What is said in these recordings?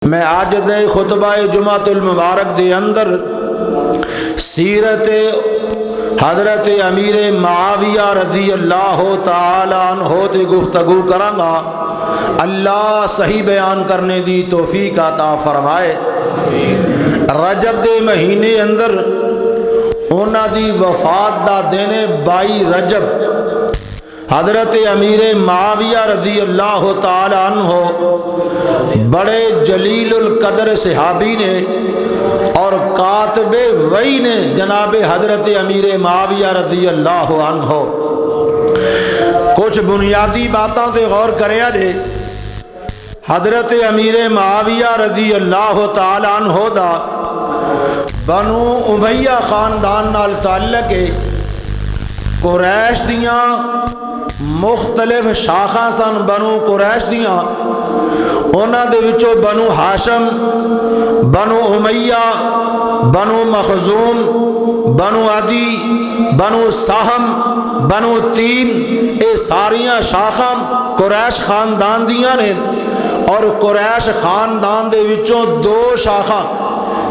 میں آج دے خطبہ جمعۃ المبارک دے اندر سیرت حضرت امیر معاویہ رضی اللہ تعالی عنہ تے گفتگو کراں گا۔ اللہ صحیح بیان کرنے دی توفیق عطا فرمائے۔ رجب دے مہینے اندر انہاں دی وفات دا دن 22 رجب حضرت امیر معاویہ رضی اللہ تعالی عنہ بڑے جلیل القدر صحابی نے اور کاتب وحی نے جناب حضرت امیر معاویہ رضی اللہ عنہ کچھ بنیادی باتاں تے غور کریا جے۔ حضرت امیر معاویہ رضی اللہ تعالی عنہ دا بنو امیہ خاندان نال تعلق ہے۔ قریش دیاں مختلف شاخاں سن بنو قریش دیاں، انہاں دے وچوں بنو ہاشم، بنو امیہ، بنو مخزوم، بنو عدی، بنو سہم، بنو تیم، اے ساریاں شاخاں قریش خاندان دیاں نے۔ اور قریش خاندان دے وچوں دو شاخاں،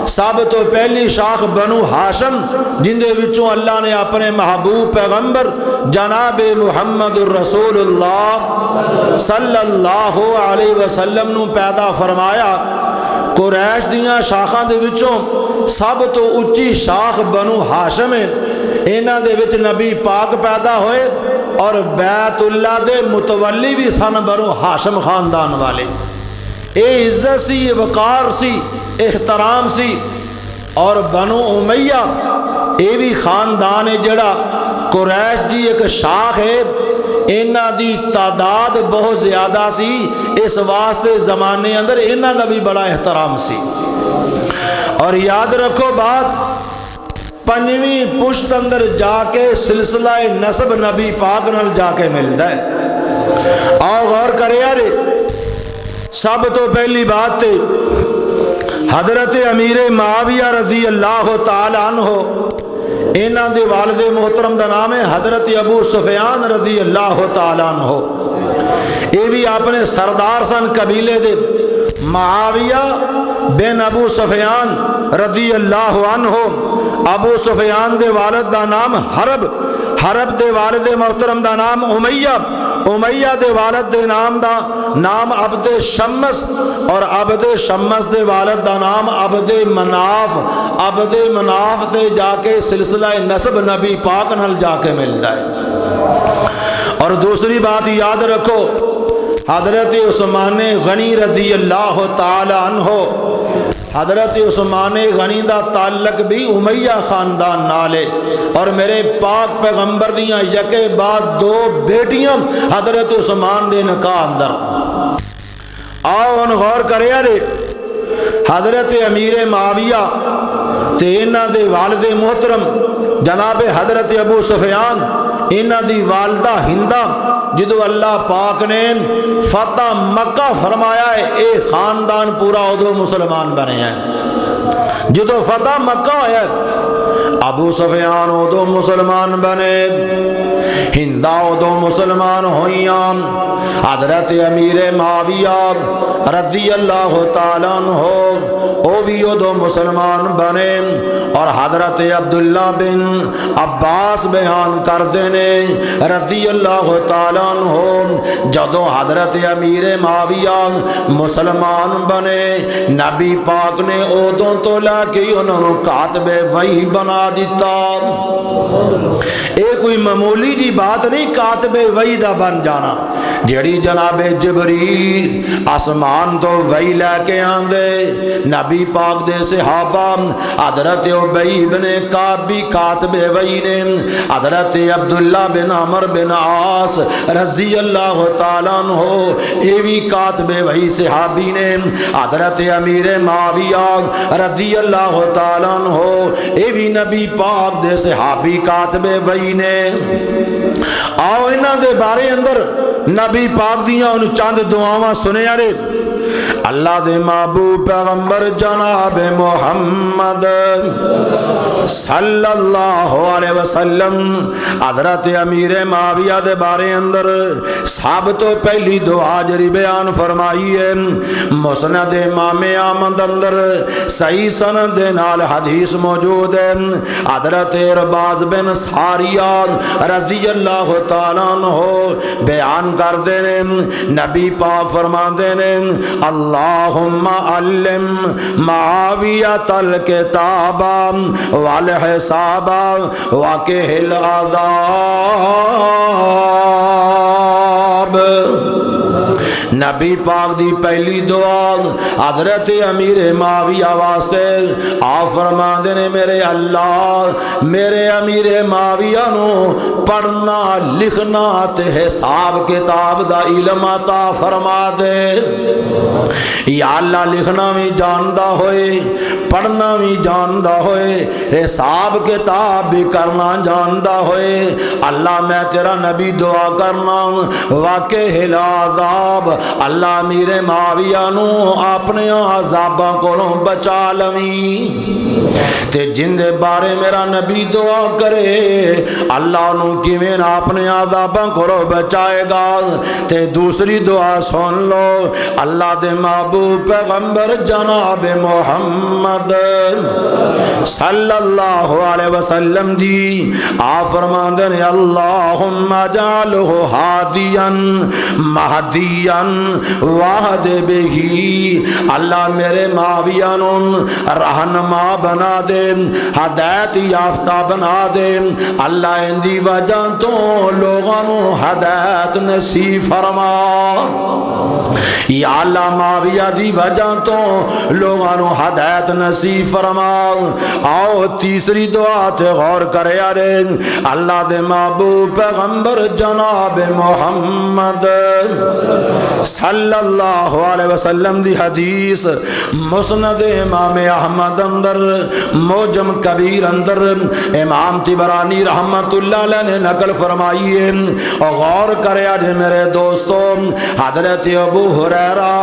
سب تو پہلی شاخ بنو ہاشم جن دے وچوں اللہ نے اپنے محبوب پیغمبر جناب محمد الرسول اللہ صلی اللہ علیہ وسلم نو پیدا فرمایا۔ قریش دیاں شاخاں دے وچوں سب تو اچھی شاخ بنو ہاشم ہے۔ انہاں دے وچ نبی پاک پیدا ہوئے اور بیت اللہ دے متولی بھی سن بنو ہاشم خاندان والے۔ اے عزت سی، یہ وقار سی، احترام سی۔ اور بنو امیہ اے بھی خاندان ہے جڑا قریش دی ایک شاخ ہے۔ انہاں دی تعداد بہت زیادہ سی، اس واسطے زمانے اندر انہاں دا بھی بڑا احترام سی۔ اور یاد رکھو بات، پنجویں پشت اندر جا کے سلسلہ نسب نبی پاک نال جا کے ملتا ہے۔ آؤ غور کرے یار، سب تو پہلی بات تے حضرت امیر معاویہ رضی اللہ تعالی عنہ، انہاں دے والد محترم دا نام ہے حضرت ابو سفیان رضی اللہ تعالی عنہ۔ یہ بھی اپنے سردار سن قبیلے دے، معاویہ بن ابو سفیان رضی اللہ عنہ۔ ابو سفیان دے والد دا نام حرب، حرب دے والد محترم دا نام امیہ، امیہ دے والد دے نام عبد شمس، اور عبد شمس دے والد دا نام عبد مناف۔ عبد مناف دے جا کے سلسلہ نسب نبی پاک نال جا کے ملتا ہے۔ اور دوسری بات یاد رکھو، حضرت عثمان غنی رضی اللہ تعالی عنہ، حضرت عثمان غنی دا تعلق بھی امیہ خاندان نال ہے۔ اور میرے پاک پیغمبر دیاں یکے بعد دو بیٹیاں حضرت عثمان دے نکاح اندر۔ آؤ ان غور کرے رے، حضرت امیر معاویہ تے انہاں دے والد محترم جناب حضرت ابو سفیان، انہاں دی والدہ ہندہ، جدو اللہ پاک نے فتح مکہ فرمایا ہے، اے خاندان پورا ادو مسلمان بنے ہیں۔ جدو فتح مکہ ہے ابو سفیان ادو مسلمان بنے، ہندہ ادو مسلمان ہوئیاں۔ حضرت امیر معاویہ رضی اللہ تعالیٰ عنہ او بھی ادو مسلمان بنے۔ اور حضرت عبداللہ بن عباس بیان کر دینے رضی اللہ تعالیٰ عنہ، جدو حضرت امیر معاویہ مسلمان بنے، نبی پاک نے ادو تو لا کے انہوں نے کاتب وحی بنا دیتا۔ کوئی معمولی جی بات نہیں کاتب وحی دا بن جانا، جڑی جناب جبریل آسمان تو وحی لے کے آندے، نبی پاک دے صحابہ حضرت ابی بن کعب بھی کاتب وحی نے، حضرت عبداللہ بن عمر بن عاص رضی اللہ تعالیٰ عنہ یہ بھی کاتب وحی صحابی نے، حضرت امیر معاویہ رضی اللہ تعالیٰ عنہ یہ بھی نبی پاک دے صحابی کاتب وحی نے۔ آؤ انہاں دے بارے اندر نبی پاک دیاں ان چند دعاواں سنے یارے۔ اللہ دے محبوب پیغمبر جناب محمد صلی اللہ علیہ وسلم حضرت امیر معاویہ دے بارے اندر سب تو پہلی دعا جری بیان فرمائی ہے مسند امام احمد اندر صحیح سند دے نال حدیث موجود ہے حضرت عرباض بن ساریہ رضی اللہ تعالیٰ عنہ بیان کردے نے نبی پاک فرماندے نے اللہم علم معاویۃ الکتاب والحساب وقہ العذاب۔ نبی پاک دی پہلی دعا حضرت امیر معاویہ واسطے آپ فرماندے نے میرے اللہ میرے امیر معاویہ نو پڑھنا لکھنا تے حساب کتاب دا علم عطا فرما دے۔ یا اللہ لکھنا بھی جاندا ہوئے پڑھنا بھی جاندا ہوئے حساب کتاب بھی کرنا جاندا ہوئے اللہ میں تیرا نبی دعا کرنا واقع العذاب اللہ امیر معاویہ نو اپنے عذاباں کولوں بچا لویں تے جن دے بارے میرا نبی دعا کرے اللہ نو کیویں اپنے عذاباں کولوں بچائے گا۔ تے دوسری دعا سن لو اللہ دے محبوب پیغمبر جناب محمد صلی اللہ علیہ وسلم دی آپ فرماندے نے اللہم اجعلہ ہادیا مہدیا واہد بہی اللہ میرے معاویہ نو رہنما بنا دے ہدایت یافتہ بنا دے اللہ ان دی وجہ تو لوگاں نو ہدایت نصیب فرما یا اللہ معاویہ دی وجہ تو لوگاں نو ہدایت نصیب فرما۔ آؤ تیسری دعا تے غور کرے آرے اللہ دے محبوب پیغمبر جناب محمد صلی اللہ علیہ وسلم دی حدیث مسند امام احمد اندر موجم کبیر اندر امام طبرانی رحمت اللہ علیہ نے نقل فرمائی ہے اور غور کرے آجے میرے دوستوں حضرت ابو ہریرہ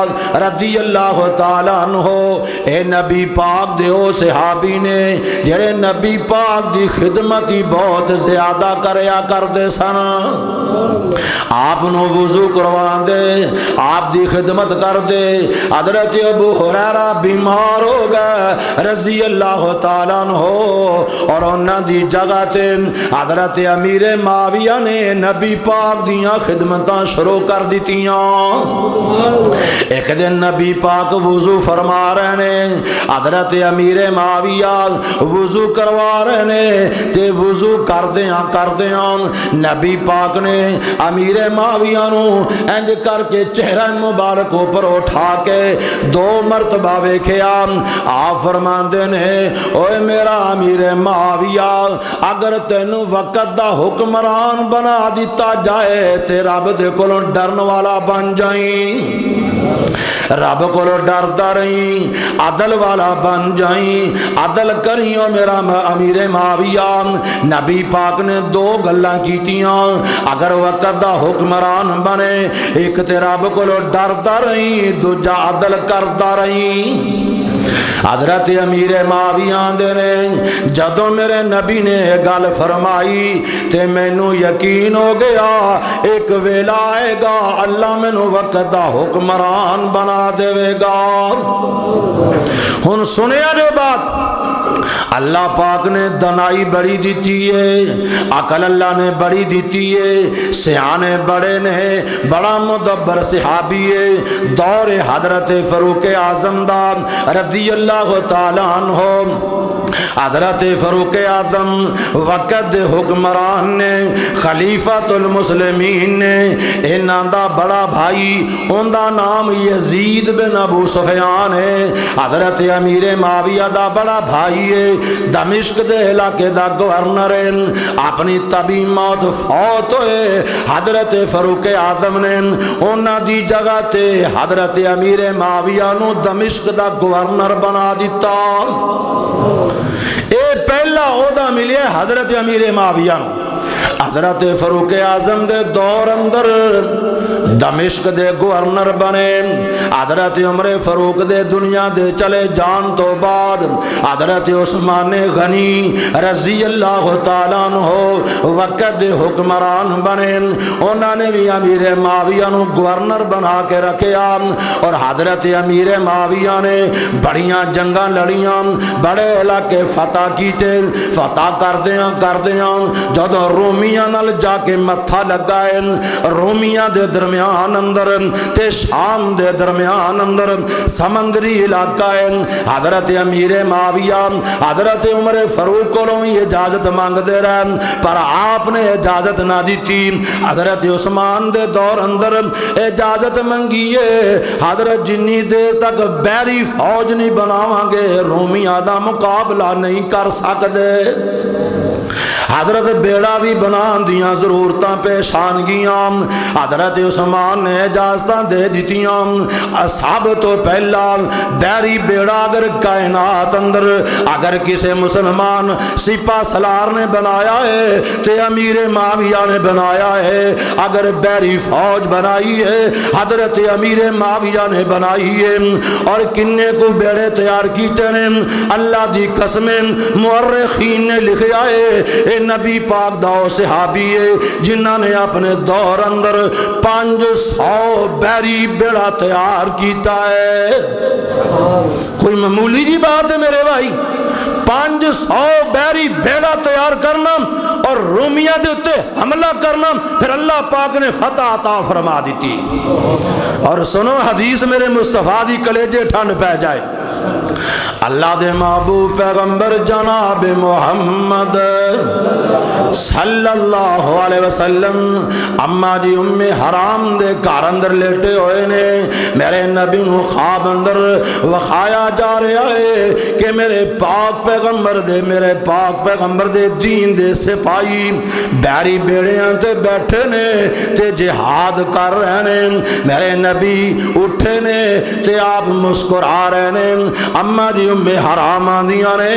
رضی اللہ تعالیٰ عنہ اے نبی پاک دے او صحابی نے جڑے نبی پاک دی خدمت ہی بہت زیادہ کریا کر دے سن آپ نو وضو کروان دے آپ دی خدمت کر دے حضرت ابو ہریرہ بیمار ہو گئے رضی اللہ تعالیٰ عنہ اور انہاں دی جگہ تے حضرت امیر معاویہ نے نبی پاک دیاں خدمتاں شروع کر دیتیاں۔ ایک دن نبی پاک وضو فرما رہے نے حضرت امیر معاویہ وضو کروا رہے نے تے وضو کردیاں نبی پاک نے امیر معاویہ نو انج کر کے چہرہ مبارک اوپر اٹھا کے 2 مرتبہ ویکھیا آپ فرماندے نے اوے میرا امیر معاویہ اگر تینوں وقت دا حکمران بنا دیتا جائے تے رب دے کولوں ڈرن والا بن جائیں رب کو ڈرتا رہی عدل والا بن جائیں عدل کریو میرا امیر معاویہ۔ نبی پاک نے 2 گلاں کیتیاں اگر وقت دا حکمران بنے ایک تے رب کو ڈرتا رہی دوجا عدل کرتا رہی۔ حضرت امیر معاویہ دے نے جدوں میرے نبی نے گل فرمائی تے مینوں یقین ہو گیا ایک ویلا آئے گا اللہ مینوں وقت دا حکمران بنا دے گا۔ ہن سنیا جو بات اللہ پاک نے دنائی بڑی دیتی ہے عقل اللہ نے بڑی دیتی ہے سیانے بڑے نے بڑا مدبر صحابی ہے دور حضرت فاروق اعظم دا رضی اللہ تعالیٰ عنہ حضرت فاروق اعظم وقت دے حکمران نے خلیفۃ المسلمین نے انہاں دا بڑا بھائی ان دا نام یزید بن ابو سفیان ہے حضرت امیر معاویہ دا بڑا بھائی ہے دمشق دے علاقے دا گورنر ہے اپنی طبی موت فوت ہوئے حضرت فاروق اعظم نے انہاں دی جگہ تے حضرت امیر معاویہ نو دمشق دا گورنر بنا دیتا۔ اے پہلا عہدہ ملے حضرت امیر معاویہ نو حضرت فاروق اعظم دے دور اندر دمشق دے گورنر بنے. حضرت عمر فاروق دے دنیا دے چلے جان تو بعد حضرت عثمان غنی رضی اللہ تعالیٰ عنہ وقت دے حکمران بنے. انہوں نے بھی امیر معاویہ نو گورنر بنا کے رکھیا اور حضرت امیر معاویہ نے بڑیاں جنگاں لڑیاں, بڑے علاقے فتح کیتے. فتح کردیاں جدو رومیاں نال جا کے متھا لگائے, رومیاں دے درمیان اندر تے شام دے درمیان اندر سمندری علاقہ ہے. حضرت امیر معاویہ حضرت عمر فاروق کو اجازت مانگ دے رہے پر آپ نے اجازت نہ دیتی. حضرت عثمان دے دور اندر اجازت منگیے, حضرت جنی دیر تک بیری فوج نہیں بناواں گے رومیاں دا مقابلہ نہیں کر سکتے. حضرت بیڑا بھی بنا دیاں ضرورتاں پیش آن گیاں. حضرت عثمان نے اجازتاں دے دیتیاں. سب تو پہلا بیری بیڑا اگر کائنات اندر اگر کسی مسلمان سپاہ سالار نے بنایا ہے تے امیر معاویہ نے بنایا ہے. اگر بیری فوج بنائی ہے حضرت امیر معاویہ نے بنائی ہے. اور کنے کو بیڑے تیار کیتے ہیں اللہ دی قسمیں مورخین نے لکھا ہے نبی پاک داؤ صحابی ہے جنہاں نے اپنے دور اندر 500 بیری بیڑا تیار کیتا ہے. کوئی معمولی جی بات ہے میرے بھائی, 500 بیری بیڑا تیار کرنا اور رومیہ دے اتے حملہ کرنا, پھر اللہ پاک نے فتح عطا فرما دیتی. اور سنو حدیث میرے مصطفیٰ دی کلیجے ٹھنڈ پہ جائے. اللہ دے محبوب پیغمبر جناب محمد صلی اللہ علیہ وسلم اما جی ام حرام دے گھر اندر لیٹے ہوئے نے. میرے نبی نو خواب اندر وخایا جا رہا ہے کہ میرے پاک پیغمبر دے دین دے سپاہی بیری بیڑیاں تے بیٹھے نے تے جہاد کر رہے نے. میرے نبی اٹھے نے تے آپ مسکرا رہے نے. اما جی ام حرام آندیاں نے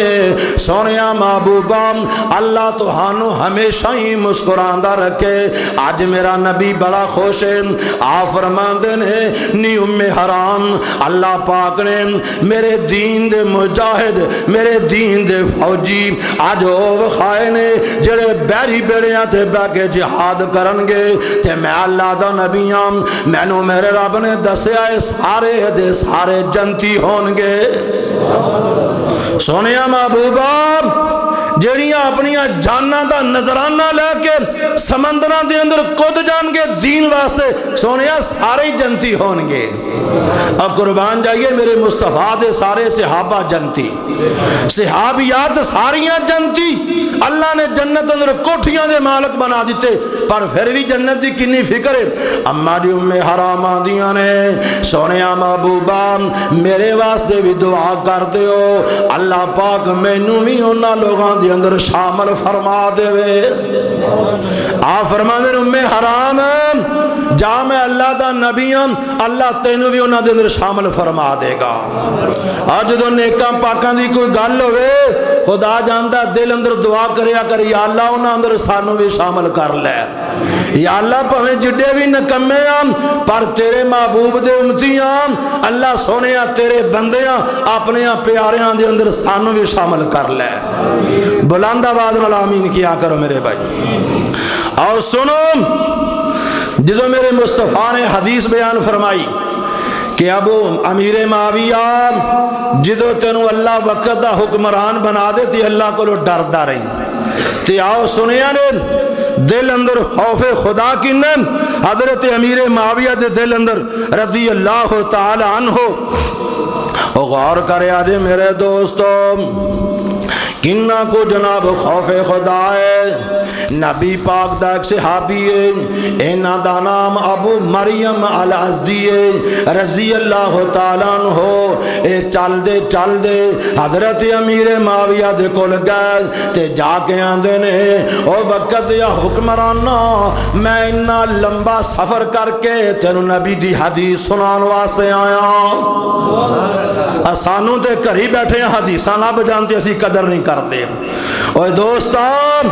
سونیا محبوبہ اللہ تو ہانو ہمیشہ ہی مسکراندہ رکھے. آج میرا نبی بڑا خوش ہے. آپ فرماندے نے نی ام حرام اللہ پاک نے میرے دین دے مجاہد میرے دین دے فوجی آج وہ خائے نے جڑے بیری بیڑیاں تے بہ کے جہاد کرنگے تے میں اللہ دا نبی ہاں مینوں میرے رب نے دسیا سارے دے سارے جنتی ہونگے. سونیا محبوبہ جڑیاں اپنیاں جاناں دا نظرانہ لے کے سمندراں دے اندر کود جان کے دین واسطے سونیا سارے جنتی ہونگے. اور قربان جائیے میرے مصطفیٰ دے سارے صحابہ جنتی, صحابیات ساریاں جنتی. اللہ نے جنت اندر کوٹھیاں دے مالک بنا دیتے پر پھر بھی جنت دی کنی فکر ہے. اما دی ام حرام آدیاں نے سونیا محبوبہ میرے واسطے بھی دعا کر دیو اللہ پاک مینوں بھی انہاں لوگاں دے اندر شامل فرما دے وے. آپ فرما دے ام حرام جا میں اللہ دا نبی ہوں اللہ تینوں بھی انہاں دے اندر شامل فرما دے گا. آج جو نیکاں پاکاں دی کوئی گل ہوئے خدا جانتا دل اندر دعا کریا کر یا اللہ انہاں اندر سانوں بھی شامل کر لے. یا اللہ پہنیں جڈے بھی نکمے ہم پر تیرے محبوب دے امتی ہم اللہ سونیا تیرے بندیاں اپنے پیاریاں دے اندر سانوں بھی شامل کر لے. بلند آواز نال آمین کیا کرو میرے بھائی. اور سنو جدو میرے مصطفیٰ نے حدیث بیان فرمائی کہ ابو امیر معاویہ جدو تینوں اللہ وقت دا حکمران بنا دے تی اللہ کو لو ڈر دا رہی تی آؤ سنیا نے دل اندر خوف خدا کی نم حضرت امیر معاویہ دے دل اندر رضی اللہ تعالی عنہ. غور کرے آجے میرے دوستوں کنہ کو جناب خوف خدا ہے. نبی پاک دا ایک صحابی ہے اینا دا نام ابو مریم الازدی ہے رضی اللہ تعالیٰ عنہ. اے چل دے حضرت امیر معاویہ دے کول گئے تے جا کے آندے نے او وقت یا حکمرانا میں اتنا لمبا سفر کر کے تینوں نبی دی حدیث سنان واسطے آیا. آسانوں تے گھر ہی بیٹھے ہیں حدیثاں نہ بجانتے اسی قدر نہیں کر دے. اوے دوستان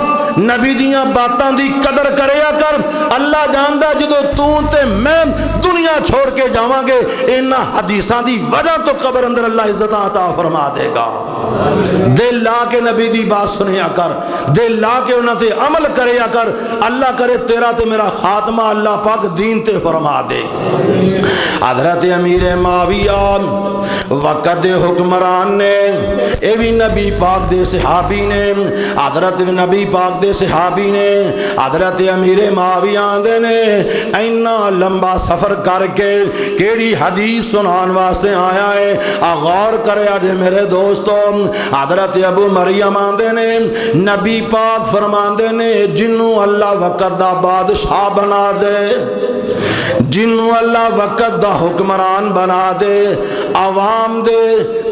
نبی دیاں باتاں دی قدر کریا کر. اللہ جاندا جدو تو تے میں دنیا چھوڑ کے جاواں گے انہاں حدیثاں دی وجہ تو قبر اندر اللہ عزت عطا فرما دے گا. دل لا کے نبی دی بات سنیا کر, دل لا کے انہاں تے عمل کریا کر. اللہ کرے تیرا تے میرا خاتمہ اللہ پاک دین تے فرما دے. حضرت امیر معاویہ وقت حکمران نے, اے بھی نبی پاک دے صحابی نے, حضرت نبی پاک دے صحابی نے حضرت امیر معاویہ دے نے اینا لمبا سفر کر کے کیڑی حدیث سنان واسطے آیا ہے. غور کریا جے میرے دوستوں. حضرت ابو مریم آندے نے نبی پاک فرماندے نے جنوں اللہ وقت دا بادشاہ بنا دے, جنوں اللہ وقت دا حکمران بنا دے, عوام دے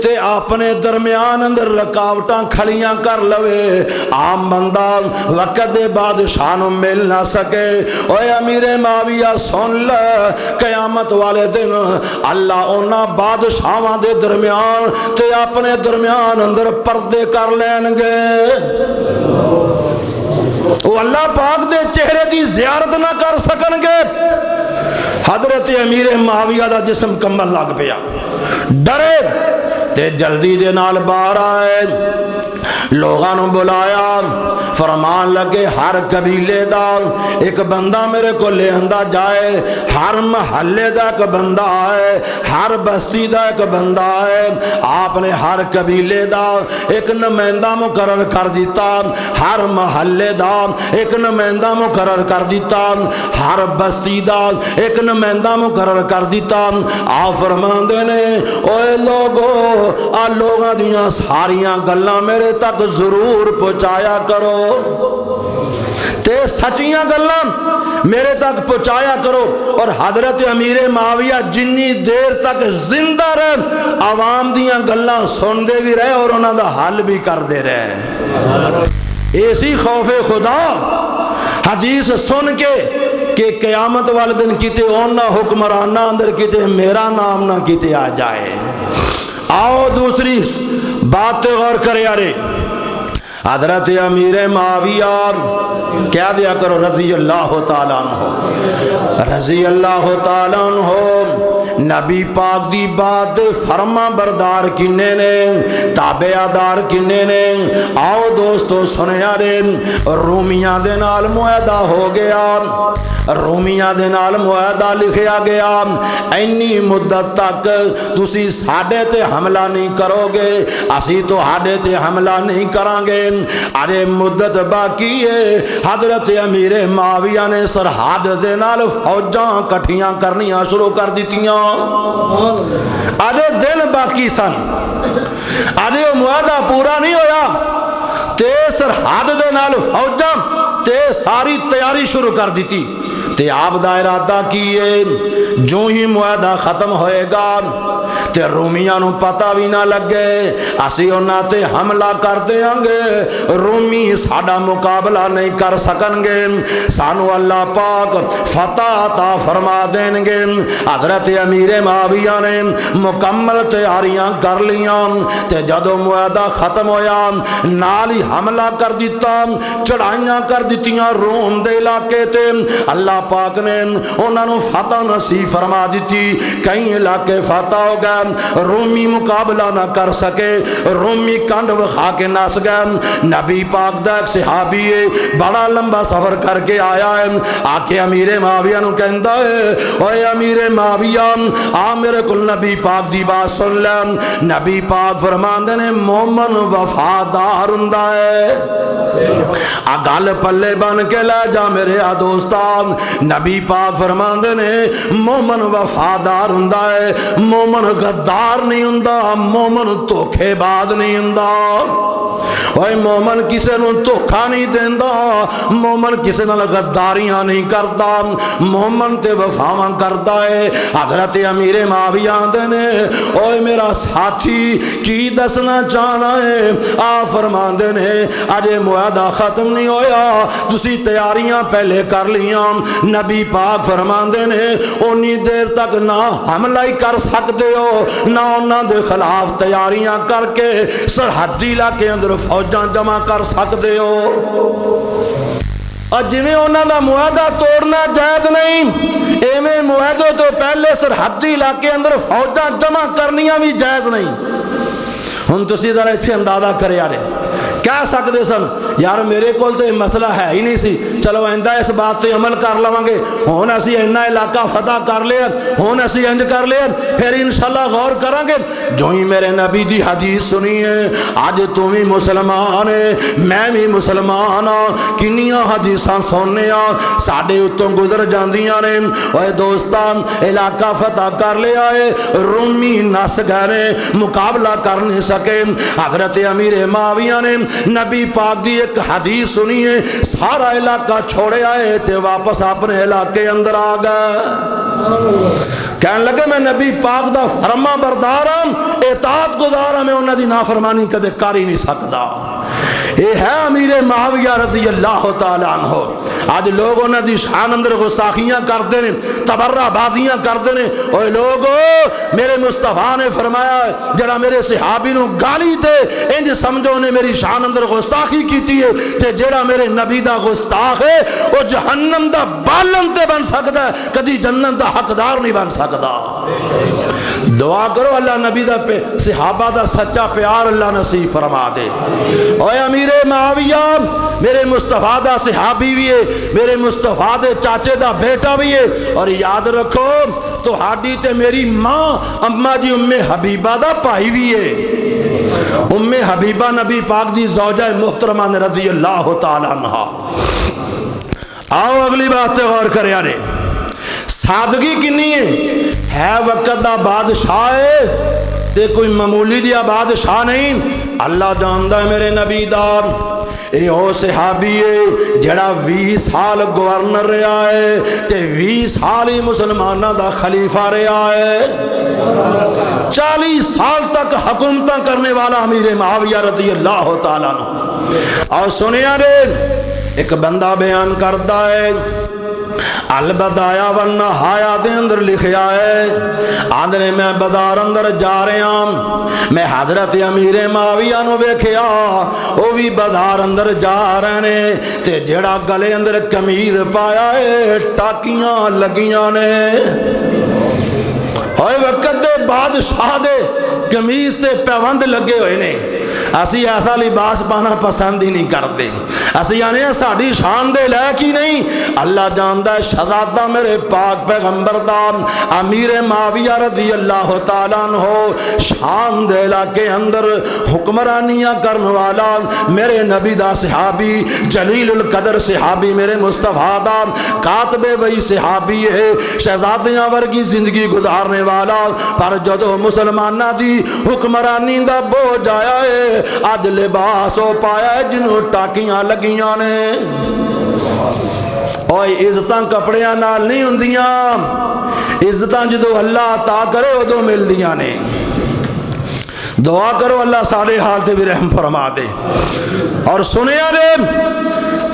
تے اپنے درمیان اندر رکاوٹاں کھڑیاں کر لوے, عام بندہ وقت دے بادشاہ نو مل نہ سکے. اوے امیر معاویہ سن لے قیامت والے دن اللہ انہاں بادشاہاں دے درمیان تے اپنے درمیان اندر پردے کر لین گے. وہ اللہ پاک دے چہرے دی زیارت نہ کر سکن گے. حضرت امیر معاویہ دا جسم کمبن لگ پیا, ڈرے تے جلدی دے نال باہر آئے. لوگاں نو بلایا, فرمان لگے ہر قبیلے دا ایک بندہ میرے کو لے آندا جائے, ہر محلے دا ایک بندہ آئے, ہر بستی دا ایک بندہ آئے. آپ نے ہر قبیلے دا ایک نمائندہ مقرر کر دیتا, ہر محلے دا ایک نمائندہ مقرر کر دیتا, ہر بستی دا ایک نمائندہ مقرر کر دیتا. آپ فرماندے نے اوے لوگو آ لوگاں دیاں ساریاں گلاں میرے تک ضرور پہنچایا کرو, تے سچیاں گلاں میرے تک پہنچایا کرو. اور حضرت امیر معاویہ جنی دیر تک زندہ رہے عوام دیاں گلاں سن دے بھی رہے اور انہاں دا حل بھی کر دے رہے. ایسی خوف خدا حدیث سن کے کہ قیامت والے دن کتے اونا حکمرانہ اندر کتے میرا نام نہ کتے آ جائے. آؤ دوسری بات غور کرے یارے. حضرت امیر معاویہ کیا دیا کرو رضی اللہ تعالیٰ عنہ, رضی اللہ تعالیٰ عنہ. نبی پاک دی بات فرما بردار کنے نے, تابعدار کنے نے. آؤ دوستو سنے یارے, رومیاں دے نال معاہدہ ہو گیا, رومیاں دے نال معاہدہ لکھیا گیا اینی مدت تک تسی ساڈے تے حملہ نہیں کرو گے, اسی تو ہاڈے تے حملہ نہیں کران گے. ارے مدت باقی ہے. حضرت امیر معاویہ نے سرحد دے نال فوجاں کٹھیاں کرنیاں شروع کر دیتیاں. ارے دن باقی سن, ارے معاہدہ پورا نہیں ہویا تے سرحد دے نال فوجاں تے ساری تیاری شروع کر دیتی. تے آپ دا ارادہ کیے جو ہی معاہدہ ختم ہوئے گا تے رومیاں نو پتہ بھی نہ لگے اسی انہاں تے حملہ کر دیاں گے, رومی ساڈا مقابلہ نہیں کر سکن گے, سانو اللہ پاک فتح عطا فرما دیں گے. حضرت امیر معاویہ نے مکمل تیاریاں کر لیاں تے جدو معاہدہ ختم ہویا نال ہی حملہ کر دیتا, چڑھائیاں کر دیتیاں روم دے علاقے تے. اللہ پاک نے انہاں نو فتح نصیب فرما دیتی. کئی علاقے فتح ہو گئے, رومی مقابلہ نہ کر سکے, رومی کنڈ وکھا کے نس گئے. نبی پاک دا ایک صحابی ہے بڑا لمبا سفر کر کے آیا ہے, آ کے امیر معاویہ نو کہندا ہے اوے امیر معاویہ آ میرے کول نبی پاک دی بات سن لے. نبی پاک فرماندے نے مومن وفادار ہوندا ہے, آ گل پلے بن کے لے جا میرے دوستان. نبی پاک فرماندے نے مومن وفادار ہوندا ہے, مومن غدار نہیں ہوندا, مومن دھوکے باز نہیں ہوندا. اوے مومن کسے نو دھوکا نہیں دیندا, مومن کسے نال غداریاں نہیں کردا, مومن تے وفاواں کردا ہے. حضرت امیر معاویہ دے نے اوے میرا ساتھی کی دسنا چاہنا ہے, آ فرماندے نے اجے معاہدہ ختم نہیں ہویا, تسی تیاریاں پہلے کر لیاں. نبی پاک فرماندے نے اونی دیر تک نہ حملہ ہی کر سکتے ہو نہ انہاں دے خلاف تیاریاں کر کے سرحدی علاقے اندر فوجاں جمع کر سکتے ہو۔ اور جویں انہاں دا معاہدہ توڑنا جائز نہیں، ایویں معاہدے تو پہلے سرحدی علاقے اندر فوجاں جمع کرنیاں بھی جائز نہیں۔ ہن تسی ذرا اتنے اندازہ کرے یار کہہ سکتے سن یار میرے کول تو یہ مسئلہ ہے ہی نہیں سی، چلو آئندہ اس بات تے عمل کر لواں گے، ہن اسی اینا علاقہ فتح کر لیا، ہن اسی انج کر لیا، پھر انشاءاللہ غور کریں گے۔ جو ہی میرے نبی دی حدیث سنی ہے آج تو بھی مسلمان ہے میں بھی مسلمان ہاں، کنیاں حدیثاں سننے ہاں ساڈے اتوں گزر جاندیاں نے۔ اوے دوستان علاقہ فتح کر لیا ہے، رومی نس گئے مقابلہ کر نہیں سکے۔ حضرت امیر معاویہ نے نبی پاک دی ایک حدیث سنی ہے، سارا علاقہ چھوڑے آئے تے واپس اپنے علاقے اندر آ گئے۔ کہنے لگے میں نبی پاک دا فرما بردار ہوں، اطاعت گزار ہوں، میں انہاں دی نافرمانی کدے کر ہی نہیں سکتا۔ یہ ہے امیر معاویہ رضی اللہ تعالیٰ عنہ۔ آج لوگ انہاں دی شان اندر گستاخیاں کرتے ہیں، تبرہ بازیاں کرتے ہیں۔ اوے لوگو میرے مصطفیٰ نے فرمایا جڑا میرے صحابی نو گالی دے انج سمجھو نے میری شان اندر گستاخی کیتی ہے، تے جڑا میرے نبی دا گستاخ ہے وہ جہنم دا بالن تے بن سکتا ہے، کدی جنت دا حقدار نہیں بن سکتا۔ دعا کرو اللہ نبی دا صحابہ دا سچا پیار اللہ نصیب فرما دے۔ اوے امیر معاویہ میرے مصطفیٰ دا صحابی بھی ہے، میرے مصطفیٰ دے چاچے دا بیٹا بھی ہے، اور یاد رکھو تو ہاڈی تے میری ماں اماں جی ام حبیبہ دا پائی بھی ہے۔ ام حبیبہ نبی پاک دی زوجہ محترمہ رضی اللہ تعالیٰ عنہ۔ آؤ اگلی بات تے غور کرے آرے سادگی کنی ہے وقت دا بادشاہ ہے تے کوئی معمولی دیا بادشاہ نہیں، اللہ جاندا ہے میرے نبی دار اے او صحابی ہے جڑا 20 سال گورنر رہا ہے تے 20 سال ہی مسلمانہ دا خلیفہ رہا ہے، 40 سال تک حکومتہ کرنے والا امیر معاویہ رضی اللہ تعالیٰ عنہ۔ اور سنیا رے ایک بندہ بیان کرتا ہے البدایا والنہایا دے اندر لکھیا ہے آدھنے میں بازار اندر جا رہا ہوں، میں حضرت امیر معاویہ نو ویکھیا وہ بھی بازار اندر جا رہے ہیں تے جڑا گلے اندر کمیز پایا ہے ٹاکیاں لگیاں نے۔ اور وقت دے بادشاہ دے کمیز تے پیوند لگے ہوئے نے، اسی ایسا لباس پانا پسند ہی نہیں کرتے، اسی یعنی ساڑی شان دے لائق ہی نہیں۔ اللہ جاندا ہے شہزادہ میرے پاک پیغمبر دا امیر معاویہ رضی اللہ تعالیٰ عنہ شان دے علاقے اندر حکمرانیاں کرنے والا میرے نبی دا صحابی جلیل القدر صحابی میرے مصطفیٰ دا کاتب وہی صحابی ہے، شہزادیاں ورگی زندگی گزارنے والا، پر جدو مسلمانہ دی حکمرانی دا بوجھ آیا ہے آج لباس ہو پایا ہے جنہوں ٹاکیاں لگیاں نے۔ اوہ عزتاں کپڑیاں نال نہیں ہوندیاں، عزتاں جدو اللہ عطا کرے ادو مل دیاں نے۔ دعا کرو اللہ سارے حال تے بھی رحم فرما دے۔ اور سنیا دے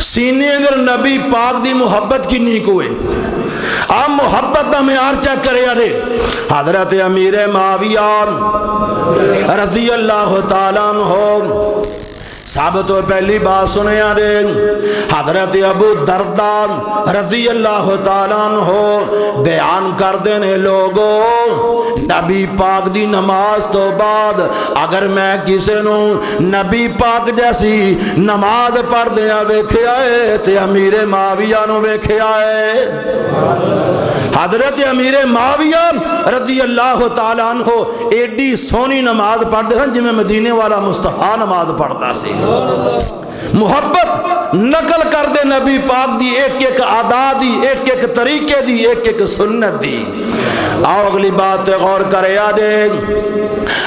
سینے اندر نبی پاک دی محبت کی نیک ہوئے، آپ محبت دا معیار چیک کرے آرے حضرت امیر معاویہ رضی اللہ تعالیٰ عنہ سب تو پہلی بات سنے آرے حضرت ابو دردہ رضی اللہ تعالیٰ عنہ بیان کر دینے لوگوں نبی پاک دی نماز تو بعد اگر میں کسی نو نبی پاک جیسی نماز پڑھ دیا ویکھے آئے تے امیر معاویہ نو ویکھے آئے۔ حضرت امیر معاویہ رضی اللہ تعالیٰ عنہ ایڈی سونی نماز پڑھتے ہیں جی میں مدینے والا مصطفیٰ نماز پڑھتا سی۔ محبت نقل کر دے نبی پاک دی ایک ایک عادات دی، ایک ایک طریقے دی، ایک ایک سنت دی۔ آؤ اگلی بات غور کرے آجے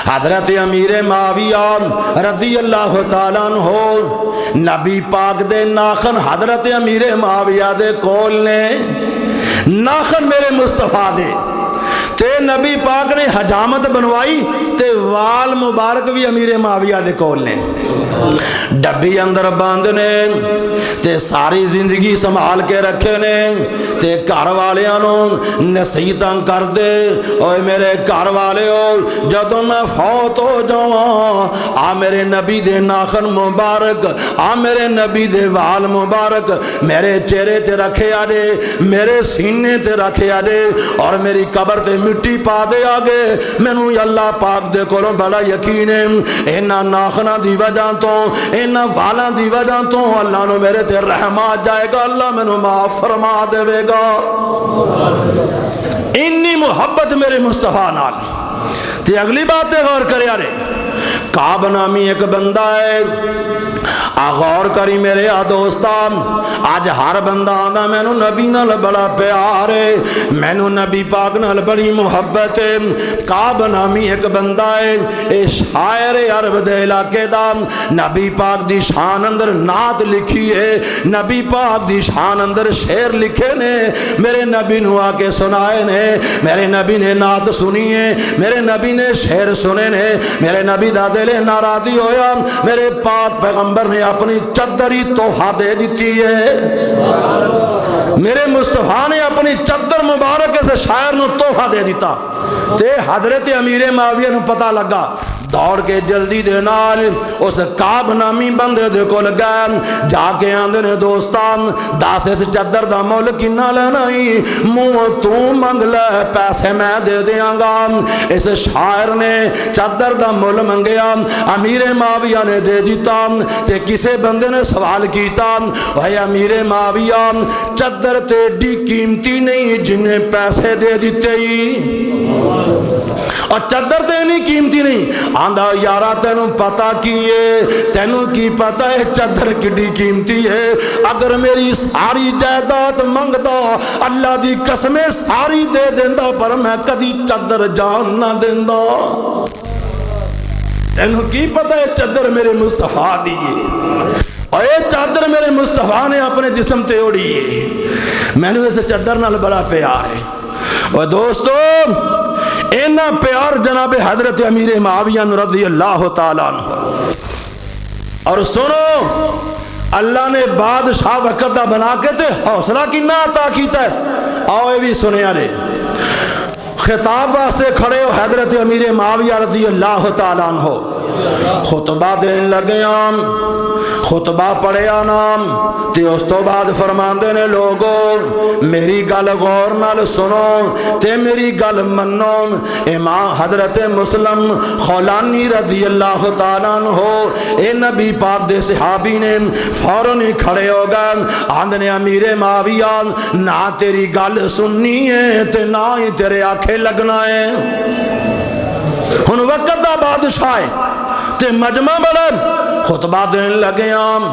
حضرت امیر معاویہ رضی اللہ تعالیٰ عنہ نبی پاک دے ناخن حضرت امیر معاویہ دے کول نے، ناخن میرے مصطفیٰ دے تے نبی پاک نے حجامت بنوائی تے وال مبارک بھی امیر معاویہ دے کول نے ڈبی اندر باندھ نے تے ساری زندگی سنبھال کے رکھے نے تے گھر والیاں نصیحتاں کر دے اوے میرے گھر والے ہو جدوں میں فوت ہو جاواں آ میرے نبی دے ناخن مبارک آ میرے نبی دے وال مبارک میرے چہرے تے رکھے آجے میرے سینے تے رکھے آجے اور میری قبر تے مٹی پا دے آگے مینوں اللہ پاک دے کولوں بڑا یقین ہے انہاں ناخناں دی وجہ تو انہاں والاں دی وجہ تو اللہ نو میرے تے رحم آ جائے گا اللہ مینوں معاف فرما دے گا انی محبت میرے مصطفیٰ نال تے اگلی بات تے غور کرے آرے کعب نامی ایک بندہ ہے غور کری میرے دوستان آج ہر بندہ آنا مینو نبی نال بڑا پیار ہے مینو نبی پاک نال بڑی محبت ہے کعب نامی ایک بندہ ہے اے شاعر عرب دے علاقے دا نبی پاک دی شان اندر نعت لکھی ہے نبی پاک دی شان اندر شعر لکھے نے میرے نبی نو آ کے سنائے نے میرے نبی نے نعت سنی ہے میرے نبی نے شعر سنے نے میرے نبی دا دل ناراضی ہویا میرے پاک پیغمبر نے اپنی چادری تحفہ دے دیتی ہے میرے مصطفیٰ نے اپنی چادر مبارک سے شاعر نو تحفہ دے دیتا تے حضرت امیر معاویہ نو پتہ لگا دوڑ کے جلدی دے نال اس کعب نامی بندے دے کول گئے جا کے آندے نے دوستان دس اس چادر دا مول کنا لینا ہی منہ تو منگ لے پیسے میں دے دیاں گا اس شاعر نے چادر دا مول منگیا امیر معاویہ نے دے دیتا تے کسے بندے نے سوال کیتا بھائی امیر معاویہ چادر تے ڈی قیمتی نہیں جنہیں پیسے دے دیتے ہی اور چادر تے نہیں قیمتی نہیں آندھا یارا تینوں پتا کیے تینوں کی پتا ہے چادر کڈی قیمتی ہے اگر میری ساری جائیداد منگدا اللہ دی قسمیں ساری دے دیندا پر میں کدی چادر جان نہ دیندا تینوں کی پتا ہے چادر میرے مصطفیٰ دیئے اور یہ چادر میرے مصطفیٰ نے اپنے جسم تے اوڑی ہے میں نے اسے چادر نال بڑا پیار ہے اور دوستو اینا پیار جناب حضرت امیر معاویہ رضی اللہ تعالیٰ عنہ اور سنو اللہ نے بادشاہ وقت دا بنا کے تے حوصلہ کی نہ عطا کیتا ہے آؤے بھی سنے آلے خطاب واسطے کھڑے ہو حضرت امیر معاویہ رضی اللہ تعالیٰ عنہ خطبہ دین لگے آم خطبہ پڑھے آنام تے اس تو بعد فرماندے نے لوگو میری گل غور نال سنو تے میری گل منو امام حضرت مسلم خولانی رضی اللہ تعالیٰ عنہ اے نبی پاک دے صحابی نے فوراً ہی کھڑے ہو گئے آندنے امیر معاویہ نہ تیری گل سننی ہے تے نہ ہی تیرے آنکھیں لگنا ہے ہن وقت دا بادشاہ ہے تے مجمع بڑا خطبہ دین لگے آم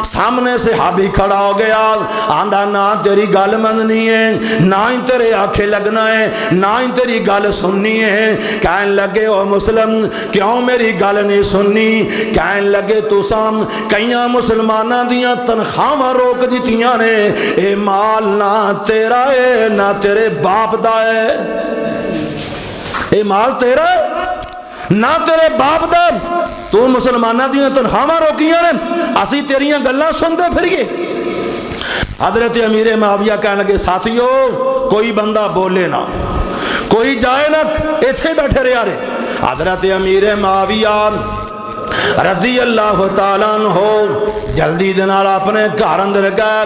سامنے صحابی کھڑا ہو گیا آندھا نہ تیری گل مننی ہے نہ ہی تیرے آنکھیں لگنا ہے نہ ہی تیری گل سننی ہے کہن لگے او مسلم کیوں میری گل نہیں سننی کہن لگے تو سام کئیاں مسلمانہ دیاں تنخواہ روک دیتیاں نے اے مال نہ تیرا ہے نہ تیرے باپ دا ہے اے مال تیرا ہے نہ تیرے باپ دا تو مسلمانہ دیاں تنخواہ روکیاں نے اسی تیریاں گلاں سنتے پھریے حضرت امیر معاویہ کہنے لگے ساتھیو کوئی بندہ بولے نہ کوئی جائے نہ ایتھے بیٹھے رہے آرے حضرت امیر معاویہ رضی اللہ تعالیٰ عنہ جلدی دنال اپنے گھر اندر گئے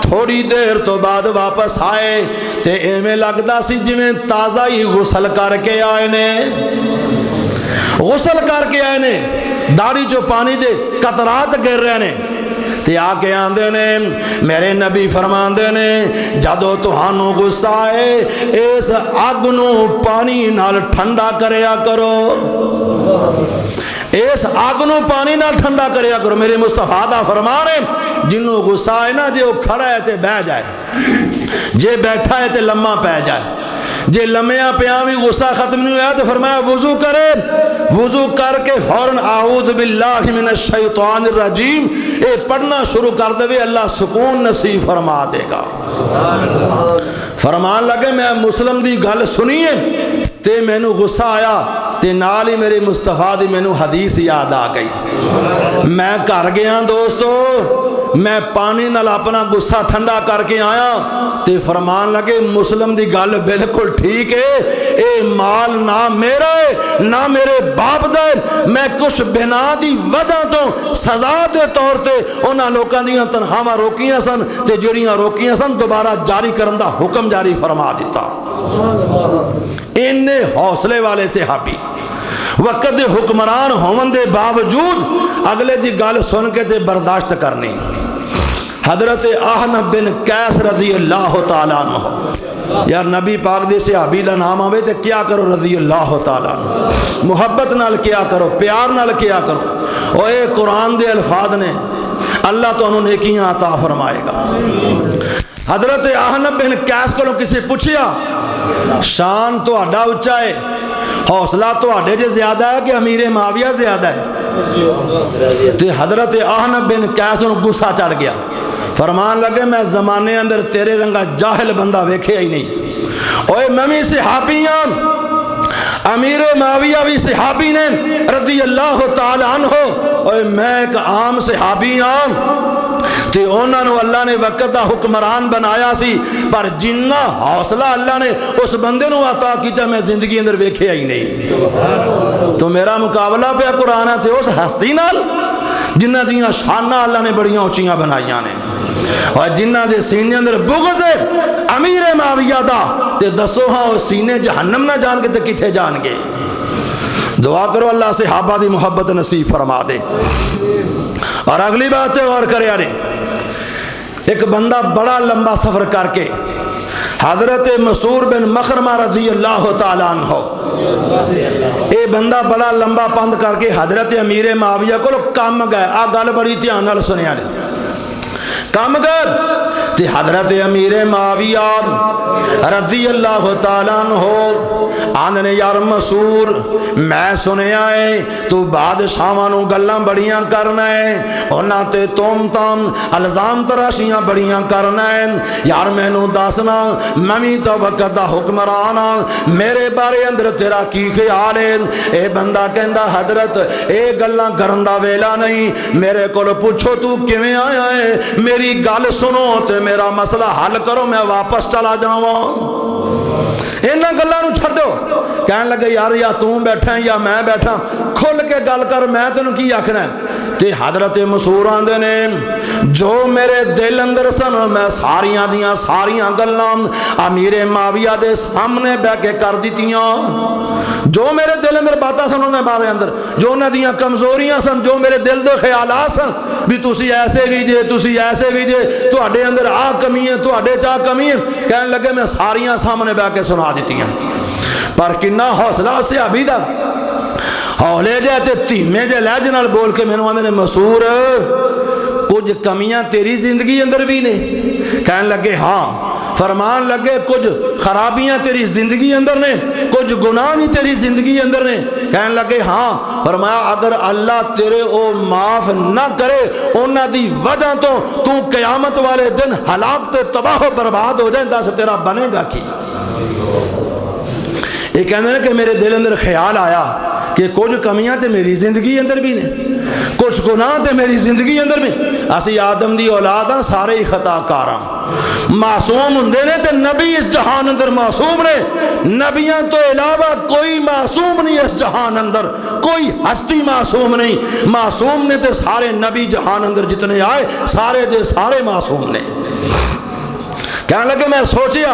تھوڑی دیر تو بعد واپس آئے تے ایمیں لگدا سی جویں تازہ ہی غسل کر کے آئے نے غسل کر کے آئے نے داڑھی جو پانی دے قطرات گر رہے نے تے آکے آندے نے میرے نبی فرماندے نے جدو تہانوں غصہ آئے اس آگ نو پانی نال ٹھنڈا کریا کرو اس آگ نو پانی نال ٹھنڈا کریا کرو میرے مصطفیٰ دا فرمانے جنوں غصہ آئے نا جے وہ کھڑا ہے تے بہ جائے جے بیٹھا ہے تے لمحہ پہ جائے جے لمحہ پیاں بھی غصہ ختم نہیں ہوا تو فرمایا وضو کرے وضو کر کے فوراً اعوذ باللہ من الشیطان الرجیم اے پڑھنا شروع کر دے اللہ سکون نصیب فرما دے گا فرمان لگے میں مسلم دی گل سنیے تے مینو غصہ آیا تے نال ہی میرے مصطفیٰ دی مینو حدیث یاد آ گئی. میں گھر گیا دوستو, میں پانی نال اپنا غصہ ٹھنڈا کر کے آیا تے فرمان لگے مسلم دی گل بالکل ٹھیک ہے, اے مال نہ میرا ہے نہ میرے باپ دا ہے, میں کچھ بنا دی وجہ تو سزا دے طور تے انہاں لوکاں دیاں تنخواہاں روکیاں سن تے جڑیاں روکیاں سن دوبارہ جاری کرن دا حکم جاری فرما دیتا. اننے حوصلے والے صحابی وقت حکمران ہون دے باوجود اگلے دی گل سن کے تے برداشت کرنی. حضرت احنف بن قیس رضی اللہ تعالیٰ عنہ, یار نبی پاک دے صحابی دا نام آوے تے کیا کرو رضی اللہ تعالیٰ عنہ, محبت نال کیا کرو, پیار نال کیا کرو. اور اے قرآن دے الفاظ نے اللہ تو انہوں نیکیاں عطا فرمائے گا. حضرت احنف بن قیس کو کسی پوچھیا شان تو اڈا اچھا ہے, حوصلہ تو اڈے جے زیادہ ہے کہ امیر معاویہ زیادہ ہے؟ تے حضرت احنف بن قیس کو غصہ چڑھ گیا, فرمان لگے میں زمانے اندر تیرے رنگا جاہل بندہ ویکھے ہی نہیں. اوے میں بھی صحابی ہوں, امیر معاویہ بھی صحابی نے رضی اللہ تعالیٰ عنہ, اوے میں ایک عام صحابی ہوں تے انہاں نو اللہ نے وقت دا حکمران بنایا سی, پر جنہ حوصلہ اللہ نے اس بندے نو عطا کیتا میں زندگی اندر ویکھیا ہی نہیں. تو میرا مقابلہ پہ قرآن تے اس ہستی نال جنہ دیاں شانہ اللہ نے بڑیاں اونچیاں بنائیاں نے, اور جنہ دے سینے اندر بغض ہے امیر معاویہ دا, تے دسو ہاں وہ سینے جہنم نہ جان کے تے کتھے جان گے. دعا کرو اللہ صحابہ دی محبت نصیب فرما دے. اور اگلی بات غور کرے یارے, ایک بندہ بڑا لمبا سفر کر کے حضرت مسعور بن مخرمہ رضی اللہ تعالیٰ عنہ, اے بندہ بڑا لمبا پند کر کے حضرت امیر معاویہ کو کام گئے. آ گل بڑی دھیان نال سنیا نے, کام گئے تے حضرت امیر معاویہ رضی اللہ تعالیٰ عنہ آندنے یار مسعور میں سنیا ہے تو بادشاہاں نو گلاں بڑیاں کرنا ہے, انہاں تے توم تام الزام تراشیاں بڑیاں کرنا ہے, یار مینوں دسنا میں بھی تو وقت دا حکمران ہاں, میرے بارے اندر تیرا کی خیال ہے؟ اے بندہ کہندا حضرت اے گلاں کرن دا ویلا نہیں, میرے کول پوچھو تو کیویں آیا ہے, میری گل سنو تے میرا مسئلہ حل کرو, میں واپس چلا جاواں. انہاں گلاں نو چھڈو. کہنے لگے یار یا توں بیٹھا یا میں بیٹھا, کھل کے گل کر, میں تینوں کی آکھنا ہے؟ تے حضرت مسعور آندے نے جو میرے دل اندر سن میں ساریاں دیاں ساریاں گلاں امیر معاویہ دے سامنے بیٹھ کے کر دتیاں. جو میرے دل اندر باتاں سن انہاں بارے اندر, جو انہاں دیاں کمزوریاں سن, جو میرے دل دے خیالات سن بھی تسی ایسے بھی جے تسی ایسے بھی جے, تہاڈے اندر آ کمی ہے تہاڈے چا کمی ہے, کہنے لگے میں ساریاں سامنے بیٹھ کے سنا دتیاں. پر کنا حوصلہ صحابی دا, ہولے جے تے دھیمے جے لہجے نال بول کے مینوں آندے نے مسعور کچھ کمیاں تیری زندگی اندر بھی نے؟ کہنے لگے ہاں. فرمان لگے کچھ خرابیاں تیری زندگی اندر نے, کچھ گناہ بھی تیری زندگی اندر نے؟ کہنے لگے ہاں. فرمایا اگر اللہ تیرے او معاف نہ کرے انہاں دی وجہ تو قیامت والے دن ہلاک تے تباہ و برباد ہو جائے, دس تیرا بنے گا کی؟ یہ کہنے ہیں کہ میرے دل اندر خیال آیا کہ کچھ کمیاں تے میری زندگی اندر بھی نے, کچھ گناہ تے میری زندگی اندر بھی. اسی آدم دی اولاد ہاں, سارے ہی خطا کار ہاں, معصوم ہوندے نے تے نبی اس جہان اندر معصوم نے, نبیاں تو علاوہ کوئی معصوم نہیں اس جہان اندر, کوئی ہستی معصوم نہیں. معصوم نے تے سارے نبی جہان اندر جتنے آئے سارے دے سارے معصوم نے. کہنے لگے میں سوچیا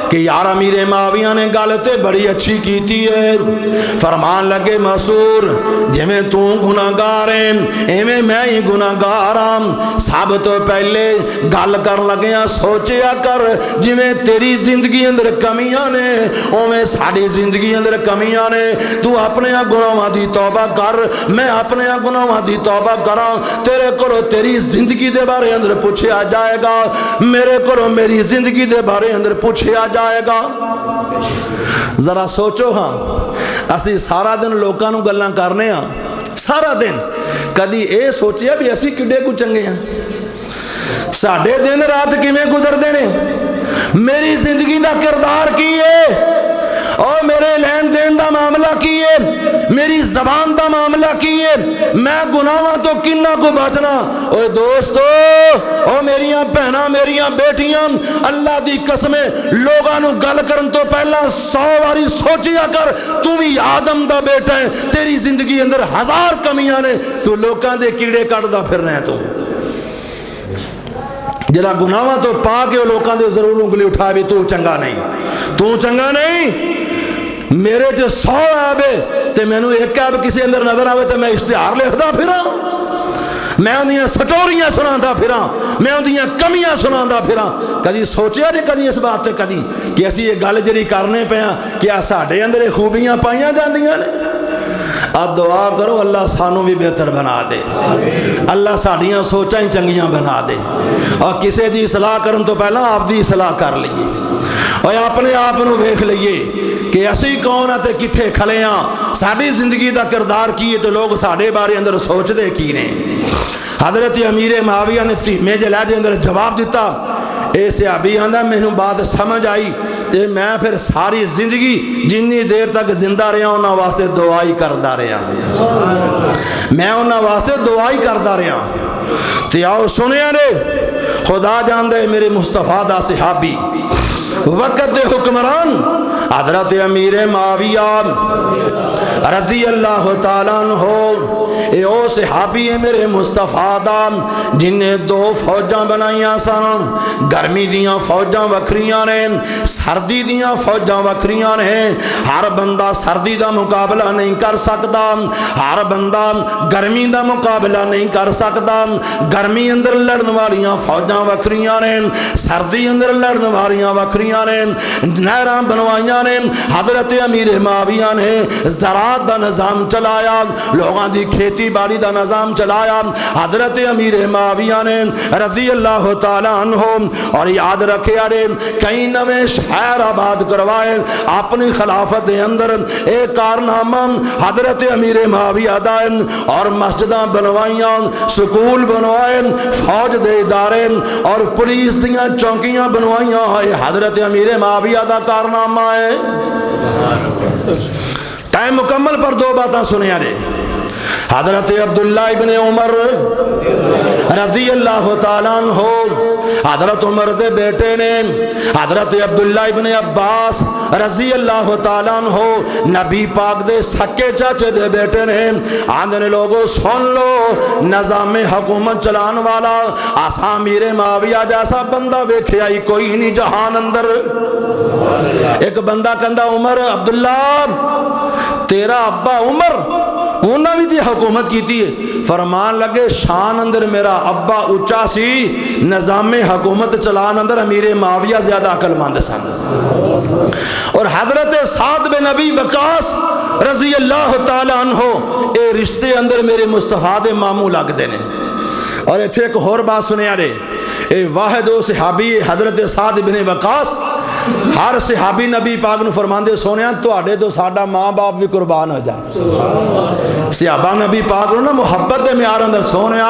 کہ یار امیر معاویہ نے گالتے بڑی اچھی کیتی ہے. فرمان لگے مسعور جویں تو گناہگار ہے ایویں میں ہی گناہگار ہاں. سب تو پہلے گل کر لگیا سوچیا کر جویں تیری زندگی اندر کمیاں نے اوویں ساڈی زندگی اندر کمیاں نے. تو اپنے گناہاں دی توبہ کر, میں اپنے گناہاں دی توبہ کراں. تیرے کولوں تیری زندگی دے بارے اندر پوچھیا جائے گا, میرے کولوں میری زندگی دے بارے اندر پوچھیا جائے گا. ذرا سوچو ہاں, اسی سارا دن لوکاں نو گلاں کرنے ہاں, سارا دن کدی اے سوچیا بھی اسی کڈے کو چنگے ہیں, ساڈے دن رات کیویں گزردے نے, میری زندگی دا کردار کی ہے. اور میرے لین دین دا معاملہ کی ہے, میری زبان دا معاملہ کی ہے, میں گناہاں تو کنہ کو بچنا. اوے دوستو, او میریاں بہناں, میریاں بیٹیاں, اللہ دی قسم لوگاں نو گل کرن تو پہلا 100 واری سوچیا کر, تو بھی آدم دا بیٹا ہے, تیری زندگی اندر 1000 کمیاں نے, تو لوکاں دے کیڑے کٹدا پھرنا ہے. تو جڑا گناہاں تو پا کے لوکاں دے ضرور انگلی اٹھا بھی تو چنگا نہیں, تو چنگا نہیں. میرے تے 100 عیب ہے تے مینوں ایک عیب کسی اندر نظر آوے تے میں اشتہار لکھدا پھراں, میں اندیاں سٹوریاں سناندا پھراں, میں اندیاں کمیاں سناندا پھراں. کدی سوچیا نہیں کدی اس بات تے کدی کہ اسی یہ گل جڑی کرنے پیاں کیا ساڈے اندر خوبیاں پائیاں جاندیاں نے؟ اب دعا کرو اللہ سانو بھی بہتر بنا دے, اللہ ساڑیاں سوچاں چنگیاں بنا دے, اور کسے دی اصلاح کرن تو پہلا آپ دی اصلاح کر لیے, اور اپنے آپ نو ویکھ لئیے کہ اسی کون ہے تے کتھے کھلے ہاں, ساڑی زندگی دا کردار کیے تو لوگ ساڑے بارے اندر سوچ دے کی نے. حضرت امیر معاویہ نے تیمے لہجے اندر جواب دیتا, اے صحابی آندا مینوں بات سمجھ آئی تے میں پھر ساری زندگی جنی دیر تک زندہ رہا انہاں واسطے دعائی کردا رہا, میں انہاں واسطے دعائی کردا رہا. تے آؤ سنیا نے, خدا جان دے میرے مصطفیٰ دا صحابی وقت دے حکمران حضرت امیر معاویہ رضی اللہ تعالیٰ عنہ, اے او صحابی ہے میرے مصطفیٰ دا جن نے 2 فوجاں بنائیاں سن. گرمی دیاں فوجاں وکھریاں نے, سردی دیاں فوجاں وکھریاں نے. ہر بندہ سردی دا مقابلہ نہیں کر سکتا, ہر بندہ گرمی دا مقابلہ نہیں کر سکتا. گرمی اندر لڑن والیاں فوجاں وکھریاں نے, سردی اندر لڑن والیاں وکھریاں نے. نہراں بنوائیاں نے, حضرت امیر معاویہ نے زراعت دا نظام چلایا, لوگاں دی کھیتی باڑی دا نظام چلایا. حضرت امیر معاویہ نے رضی اللہ تعالیٰ عنہ, اور یاد رکھے ارے کئی نویں شہر آباد کروائے اپنی خلافت دے اندر. ایک کارنامہ حضرت امیر معاویہ دا, اور مسجداں بنوائیاں, سکول بنوائے, فوج دے ادارے اور پولیس دیاں چوکیاں بنوائیاں. حضرت امیر معاویہ دا کارنامہ ہے. ٹائم مکمل پر 2 باتاں سنیا رہے. حضرت عبداللہ ابن عمر رضی اللہ تعالیٰ عنہ, حضرت عمر دے بیٹے نے, حضرت عبداللہ ابن عباس رضی اللہ تعالیٰ عنہ نبی پاک دے سکے چاچے دے بیٹے نے. آندھنے لوگوں سن لو, نظام حکومت چلان والا آسا امیر معاویہ جیسا بندہ ویکھے آئی کوئی نہیں جہان اندر. ایک بندہ کہندا عمر عبداللہ تیرا ابا عمر انہاں بھی تے حکومت کیتی ہے. فرمان لگے شان اندر میرا ابا اچا سی, نظام حکومت چلان اندر امیر معاویہ زیادہ عقل مند سن. اور حضرت سعد بن ابی وقاص رضی اللہ تعالیٰ عنہ اے رشتے اندر میرے مصطفیٰ دے ماموں لگ دے نے. اور ایتھے ایک اور بات سنیا رے, اے واحد و صحابی حضرت سعد بن وقاص ہر صحابی نبی پاک نو فرماندے سونیا تواڈے تو ساڈا ماں باپ بھی قربان ہو جائے. صحابہ نبی پاک نو نا محبت دے معیار اندر سونیا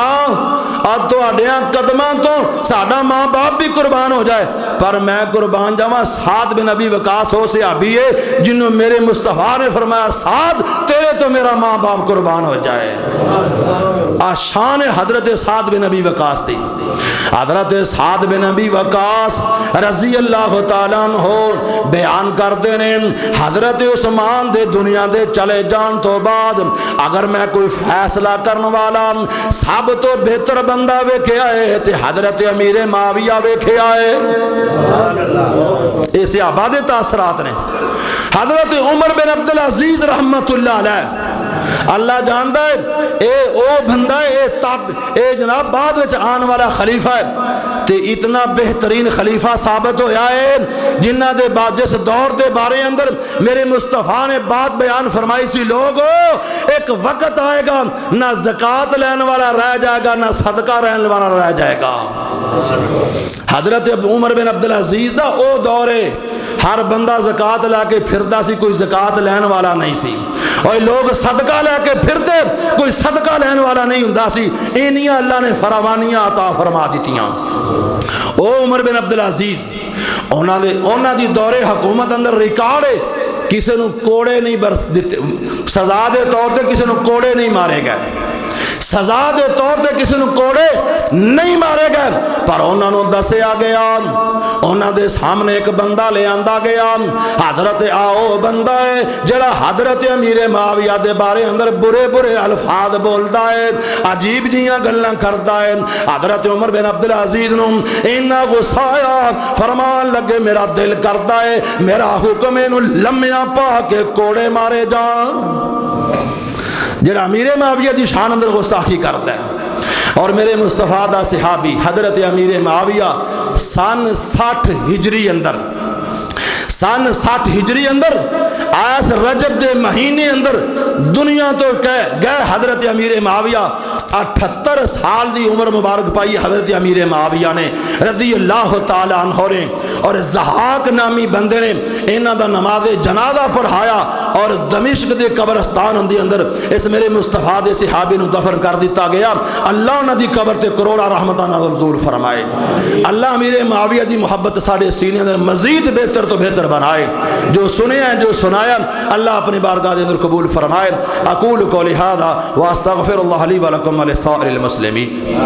اد تواڈیاں قدماں تو ساڈا ماں باپ بھی قربان ہو جائے, پر میں قربان جاواں سعد بن ابی وقاص ہو صحابی ہے جنہوں میرے مصطفیٰ نے فرمایا سعد تیرے تو میرا ماں باپ قربان ہو جائے. شان حضرت سعد بن ابی وقاص تھی. حضرت سعد بن ابی وقاص رضی اللہ تعالیٰ عنہ بیان کرتے ہیں حضرت عثمان دے دنیا دے چلے جان تو بعد اگر میں کوئی فیصلہ کرنے والا سب تو بہتر بندہ ویکھے آئے تے حضرت امیر معاویہ ویکھے آئے. ایسے آباد تاثرات نے. حضرت عمر بن عبدالعزیز رحمت اللہ علیہ, اللہ جاندا ہے اے او بندہ اے جناب بعد وچ آن والا خلیفہ ہے تے اتنا بہترین خلیفہ ثابت ہویا ہے جنہ دے بعد جس دور دے بارے اندر میرے مصطفیٰ نے بات بیان فرمائی سی, لوگو ایک وقت آئے گا نہ زکوٰۃ لینے والا رہ جائے گا نہ صدقہ لینے والا رہ جائے گا. حضرت عمر بن عبدالعزیز دا او دور ہے ہر بندہ زکوٰۃ لے کے پھردا سی, کوئی زکوٰۃ لین والا نہیں سی, اور لوگ صدقہ لے کے پھرتے کوئی صدقہ لین والا نہیں ہوندا سی. اینیاں اللہ نے فراوانیاں عطا فرما دیتیاں. او عمر بن عبدالعزیز انہاں دی دور حکومت اندر ریکارڈ ہے کسی نو کوڑے نہیں برس دیتے، سزا دے طور تے کسی نو کوڑے نہیں مارے گئے، سزا دے طور تے کسی نو کوڑے نہیں مارے گئے، پر انہاں نو دسیا گیا، انہاں دے سامنے ایک بندہ لے آندا گیا، حضرت آؤ بندہ ہے جڑا حضرت امیر معاویہ دے بارے اندر برے برے الفاظ بولدا ہے، عجیب جیاں گلاں کردا ہے۔ حضرت عمر بن عبدالعزیز نو اینا غصہ آیا، فرمان لگے میرا دل کردا ہے میرا حکم اینو لمیاں پا کے کوڑے مارے جان، جڑا امیر معاویہ دی شان اندر گستاخی کردا ہے۔ اور میرے مصطفیٰ دا صحابی حضرت امیر معاویہ سن 60 ہجری اندر، سن 60 ہجری اندر آس رجب دے مہینے اندر دنیا تو گئے۔ حضرت امیر معاویہ 78 سال دی عمر مبارک پائی حضرت امیر معاویہ نے رضی اللہ تعالی عنہ نے، اور زحاق نامی بندے نے انہاں دا نماز جنازہ پڑھایا اور دمشق دے قبرستان دے اندر اس میرے مصطفیٰ دے صحابی نو دفن کر دیتا گیا۔ اللہ انہاں دی قبر تے کروڑا رحمتاں نازل فرمائے۔ اللہ امیر معاویہ دی محبت ساڈے سینے اندر مزید بہتر تو بہتر بنائے۔ جو سنیا ہے جو سنایا اللہ اپنی بارگاہ دے اندر قبول فرمائے۔ اقول قولی ھذا واستغفر اللہ لی ولکم ولسائر المسلمین۔